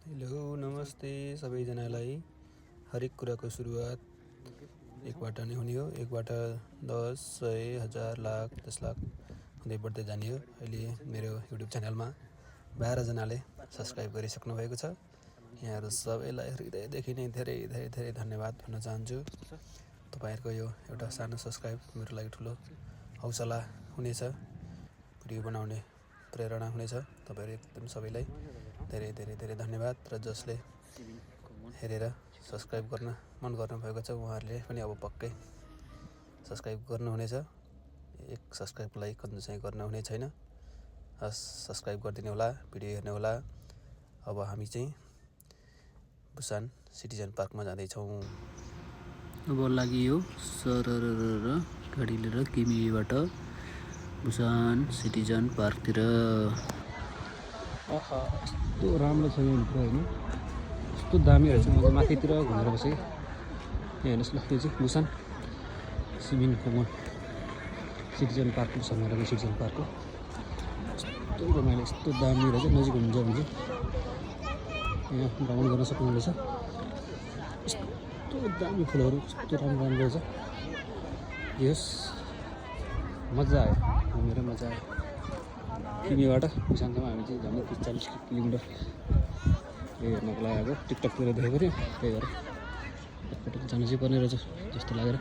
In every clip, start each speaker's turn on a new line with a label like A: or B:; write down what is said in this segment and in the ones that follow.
A: Hello नमस्ते सबैजनालाई। हरेक कुराको सुरुवात एकबाट नै हुने हो। एकबाट 10, 100, 1000, लाख 10 लाख हुँदै बढ्दै जाने हो। अहिले मेरो युट्युब च्यानलमा 12 जनाले सब्सक्राइब गरिसक्नु भएको छ। यहाँहरू सबैलाई हृदयदेखि नै धेरै धेरै धेरै धन्यवाद भन्न चाहन्छु। तपाईँहरूको यो एउटा सानो सब्सक्राइब मेरो लागि ठुलो हौसला हुनेछ, भिडियो बनाउने प्रेरणा हुनेछ। तपाईँहरू एकदम सबैलाई धेरै धेरै धेरै धन्यवाद। र जसले हेरेर सब्सक्राइब गर्न मन गर्नुभएको छ उहाँहरूले पनि अब पक्कै सब्सक्राइब गर्नुहुनेछ। एक सब्सक्राइबको लागि कन्जुसाइ गर्नुहुने छैन। हस्, सब्सक्राइब गरिदिनु होला, भिडियो हेर्नु होला। अब हामी चाहिँ बुसान सिटिजन पार्कमा जाँदैछौँ।
B: अब लागियो सरररर गाडी लिएर किमीबाट बुसान सिटिजन पार्कतिर।
C: यस्तो राम्रो छ यहाँ भित्र होइन, यस्तो दामी रहेछ। म माथितिर घुमेर बसेँ। यहाँ हेर्नुहोस् ल, यो चाहिँ बुसान सिमिन कमान सिटिजन पार्क बुसानमा रहेको सिटिजन पार्क हो। यस्तो रमाइलो, यस्तो दामी रहेछ। नजिक हुन्छ भने यहाँ भ्रमण गर्न सक्नुहुनेछ। यस्तो दामी फुलहरू, यस्तो राम्रो राम्रो रहेछ। यस मजा आयो, घुमेर मजा आयो। किमीबाट बुसानसम्म हामी चाहिँ झन्डै 30-40 किलोमिटर हेर्नको लागि आएको। टिकटकतिर देखेको थियो, त्यही भएर एकपटक जानु चाहिँ पर्ने रहेछ जस्तो लागेर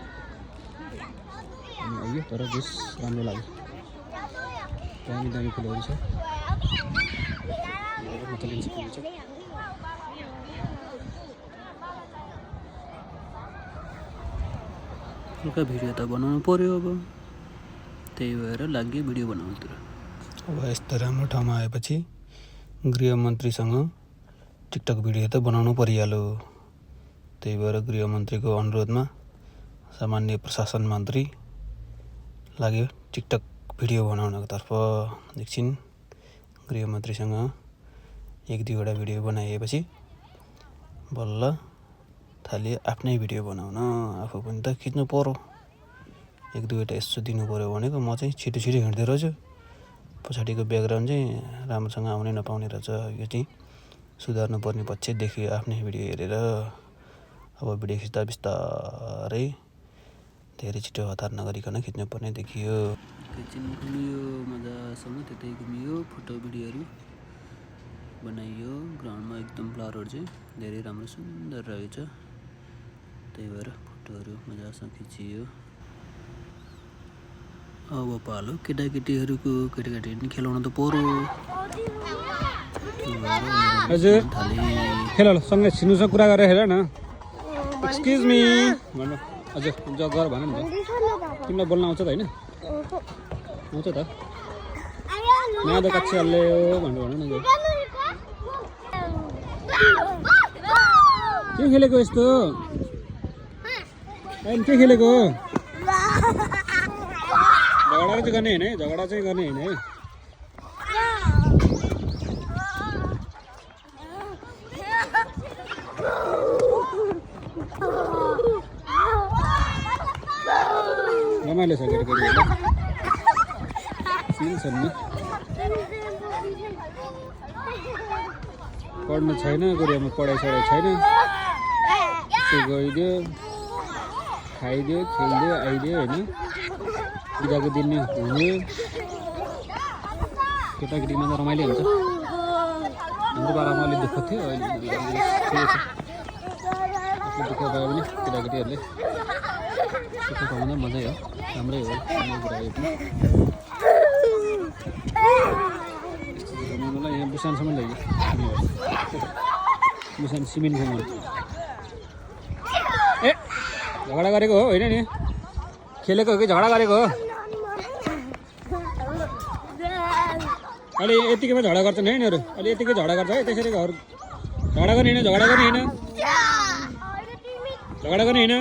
C: हामी आइयो। तर बेस राम्रो लाग्यो, दामी दामी फुलहरू छ। म त लिन्छु फुल छ।
B: हल्का भिडियो त बनाउनु पर्यो, अब त्यही भएर लागि भिडियो बनाउनुतिर।
A: अब यस्तो राम्रो ठाउँमा आएपछि गृहमन्त्रीसँग टिकटक भिडियो त बनाउनु परिहाल्यो। त्यही भएर गृहमन्त्रीको अनुरोधमा सामान्य प्रशासन मन्त्री लाग्यो टिकटक भिडियो बनाउनको तर्फ। एकछिन गृहमन्त्रीसँग 1-2वटा भिडियो बनाएपछि बल्ल थाल्यो आफ्नै भिडियो बनाउन। आफू पनि त खिच्नु पर्यो, 1-2वटा यसो दिनु पऱ्यो भनेको। म चाहिँ छिटो छिटो हिँड्दै रहेछु। पछाडिको ब्याकग्राउन्ड चाहिँ राम्रोसँग आउनै नपाउने रहेछ। यो चाहिँ सुधार्नु पर्ने पक्ष देखियो आफ्नै भिडियो हेरेर। अब भिडियो खिच्दा बिस्तारै धेरै छिटो हतार नगरिकन खिच्नुपर्ने देखियो।
B: एकछिन घुमियो मजासँग, त्यतै घुमियो, फोटो भिडियोहरू बनाइयो। ग्राउन्डमा एकदम फ्लावरहरू चाहिँ धेरै राम्रो सुन्दर रहेछ, त्यही भएर फोटोहरू मजासँग खिचियो। अब पालो केटाकेटीहरूको, केटाकेटी पनि खेलाउन त पर्यो।
C: हजुर खेल ल, सँगै छिनुसँग कुरा गरेर हेर न। एक्सक्युज मी भन्नु। हजुर गर भन नि त। तिमीलाई बोल्न आउँछ त होइन? आउँछ त। नादो कक्षाले भन्नु भन न। के खेलेको यस्तो? अहिले के खेलेको? झगडा चाहिँ गर्ने होइन है, झगडा चाहिँ गर्ने होइन है। रमाइलो छ केटाकेटीहरू, चिल छन् नि। पढ्नु छैन, गुरुआमा पढाइ छैन। गइदियो, खाइदियो, खेलिदियो, आइदियो होइन। बिदाको दिन नि हुने केटाकेटीमा त रमाइलो हुन्छ। हाम्रो पालामा अलिक दुःख थियो, अहिले ठिकै छ। दुःख भयो भने केटाकेटीहरूले सुख पाउँदा मजै हो, राम्रै हो। कुरा यो पनि मलाई यहाँ बुसानसम्म ल्याइयो। बुसान सिमेन्ट खानु ए झगडा गरेको हो होइन नि? खेलेको हो कि झगडा गरेको हो? अहिले यतिकैमा झगडा गर्छन् है यिनीहरू। अहिले यतिकै झगडा गर्छ है। त्यसरी घर झगडा गर्ने होइन, झगडा गर्ने होइन, झगडा गर्ने होइन।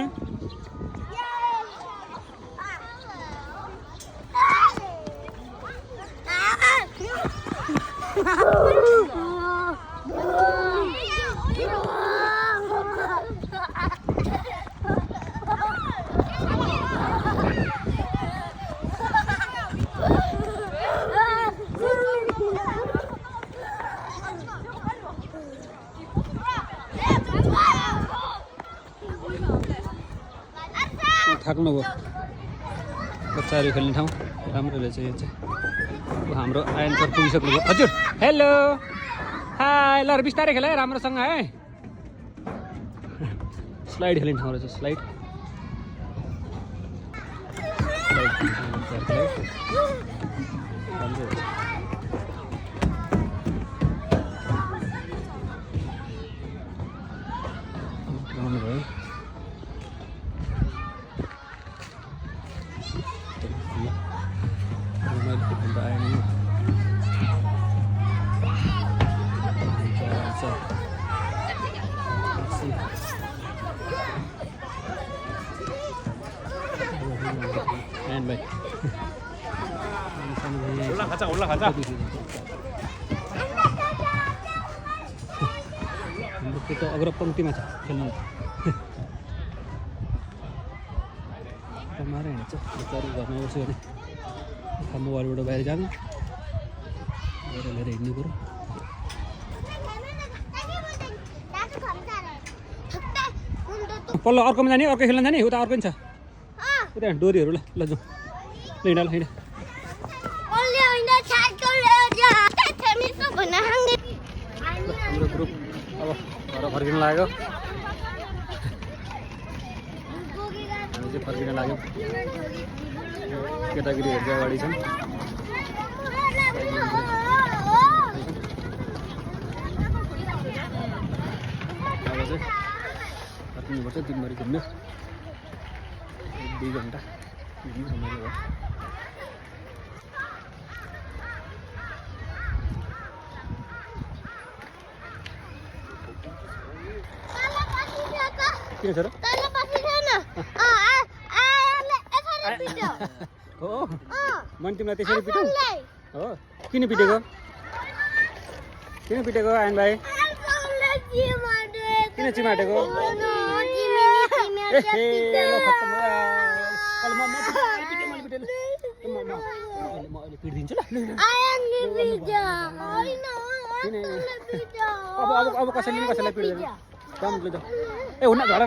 C: थाक्नुभयो बच्चाहरू खेल्ने ठाउँ राम्रो रहेछ यो चाहिँ हाम्रो आयन सर पुगिसक्नुभयो हजुर हेलो हाई ल बिस्तारै खेल है राम्रोसँग है स्लाइड खेल्ने ठाउँ रहेछ स्लाइड भयो
D: 올라가자.
C: त्यो अग्र पङ्क्तिमा छ खेल्नु मारे हिँड्छ बच्चाहरू घरमा बस्यो भने मोबाइलबाट बाहिर जानु लिएर लिएर हिँड्नु पऱ्यो पल्लो अर्कोमा जाने अर्को खेल्न जाने उता अर्को नि छ उता डोरीहरू ल ल जाउँ ल हिँड हिँड हाम्रो ग्रुप अब घर फर्किन लाग्यो हामी चाहिँ फर्किन लाग्यौँ केटाकेटीहरू चाहिँ अगाडि छन् अब चाहिँ फर्किनुपर्छ दिनभरि घुम्यो 1-2 घन्टा घुम्नु समय भयो किन छ र हो मैले तिमीलाई त्यसरी पिटौँ हो किन पिटेको आयन भाइ किन चिमाटेको पिटिदिन्छु ल अब कसैलाई पिट्दैन ए हुन्न झडा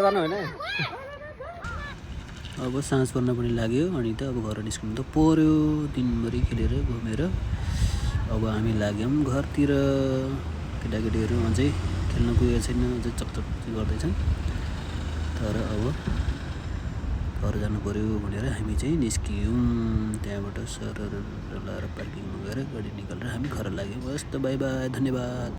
C: गर्न होइन
B: अब साँझ पर्न पनि लाग्यो अनि त अब घर निस्किनु त पर्यो दिनभरि खेलेर घुमेर अब हामी लाग्यौँ घरतिर केटाकेटीहरू अझै खेल्न पुगेको छैन अझै चकचक गर्दैछन् तर अब घर जानु पर्यो भनेर हामी चाहिँ निस्कियौँ त्यहाँबाट सरहरू लाएर पार्किङमा गएर गाडी निकालेर हामी घर लाग्यौँ हस् त बाई बाई धन्यवाद।